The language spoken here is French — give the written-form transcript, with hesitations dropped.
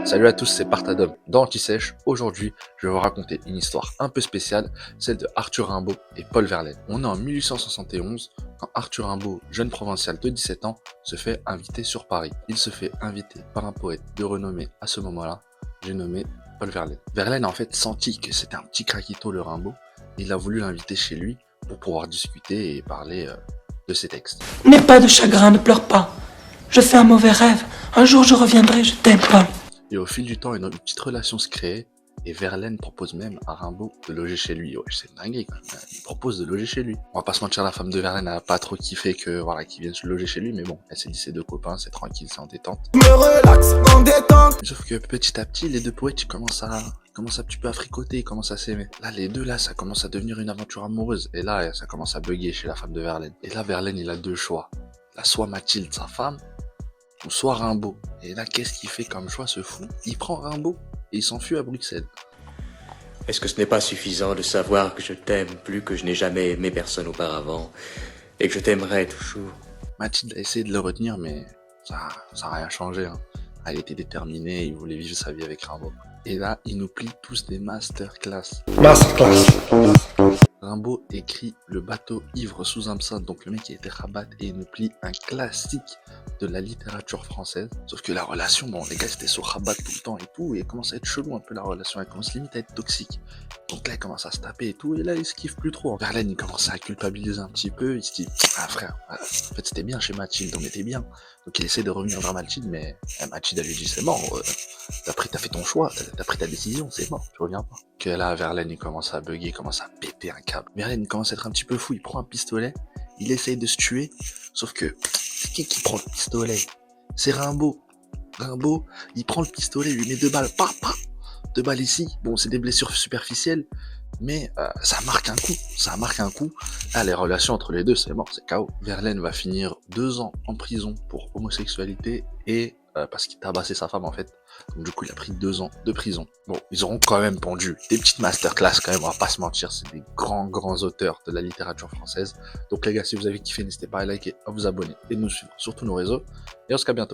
Salut à tous, c'est Partadom dans Anti-Sèche. Aujourd'hui, je vais vous raconter une histoire un peu spéciale, celle de Arthur Rimbaud et Paul Verlaine. On est en 1871 quand Arthur Rimbaud, jeune provincial de 17 ans, se fait inviter sur Paris. Il se fait inviter par un poète de renommée à ce moment-là, j'ai nommé Paul Verlaine. Verlaine a en fait senti que c'était un petit craquito le Rimbaud, et il a voulu l'inviter chez lui pour pouvoir discuter et parler de ses textes. N'aie pas de chagrin, ne pleure pas. Je fais un mauvais rêve. Un jour je reviendrai, je t'aime, Paul. Et au fil du temps, une petite relation se crée, et Verlaine propose même à Rimbaud de loger chez lui. Ouais, c'est une dinguerie quand même. Il propose de loger chez lui. On va pas se mentir, la femme de Verlaine a pas trop kiffé que voilà qu'il vienne se loger chez lui, mais bon, elle s'est dit c'est deux copains, c'est tranquille, c'est en détente. Me relaxe en détente. Sauf que petit à petit, les deux poètes ils commencent un petit peu à fricoter, ils commencent à s'aimer. Là, les deux là, ça commence à devenir une aventure amoureuse. Et là, ça commence à bugger chez la femme de Verlaine. Et là, Verlaine, il a deux choix. Là, soit Mathilde, sa femme, ou soit Rimbaud. Et là, qu'est-ce qu'il fait comme choix, ce fou? Il prend Rimbaud et il s'enfuit à Bruxelles. Est-ce que ce n'est pas suffisant de savoir que je t'aime plus que je n'ai jamais aimé personne auparavant et que je t'aimerai toujours? Mathilde a essayé de le retenir, mais ça a rien changé. Hein. Elle était déterminée, il voulait vivre sa vie avec Rimbaud. Et là, ils nous plient tous des masterclass. Rimbaud écrit Le bateau ivre sous absinthe, donc le mec qui a été rabat, et il nous plie un classique de la littérature française. Sauf que la relation, bon, les gars, c'était sur rabat tout le temps et tout, et elle commence à être chelou un peu la relation, elle commence limite à être toxique. Donc là, il commence à se taper et tout, et là, il se kiffe plus trop. Verlaine, il commence à culpabiliser un petit peu, il se dit, ah frère, en fait, c'était bien chez Mathilde, on était bien. Donc il essaie de revenir vers Mathilde, mais Mathilde, elle lui dit, c'est mort, t'as fait ton choix, t'as pris ta décision, c'est mort, tu reviens pas. Que là, Verlaine, il commence à bugger, il commence à péter un câble. Verlaine, il commence à être un petit peu fou, il prend un pistolet, il essaye de se tuer, sauf que, c'est qui prend le pistolet? C'est Rimbaud. Rimbaud, il prend le pistolet, il lui met deux balles, deux balles ici. Bon, c'est des blessures superficielles, mais ça marque un coup. Ah, les relations entre les deux, c'est mort, c'est KO. Verlaine va finir 2 ans en prison pour homosexualité et parce qu'il tabassait sa femme en fait. Donc du coup, il a pris 2 ans de prison. Bon, ils auront quand même pondu des petites masterclass quand même, on va pas se mentir, c'est des grands auteurs de la littérature française. Donc les gars, si vous avez kiffé, n'hésitez pas à liker, à vous abonner et de nous suivre sur tous nos réseaux. Et on se dit à bientôt.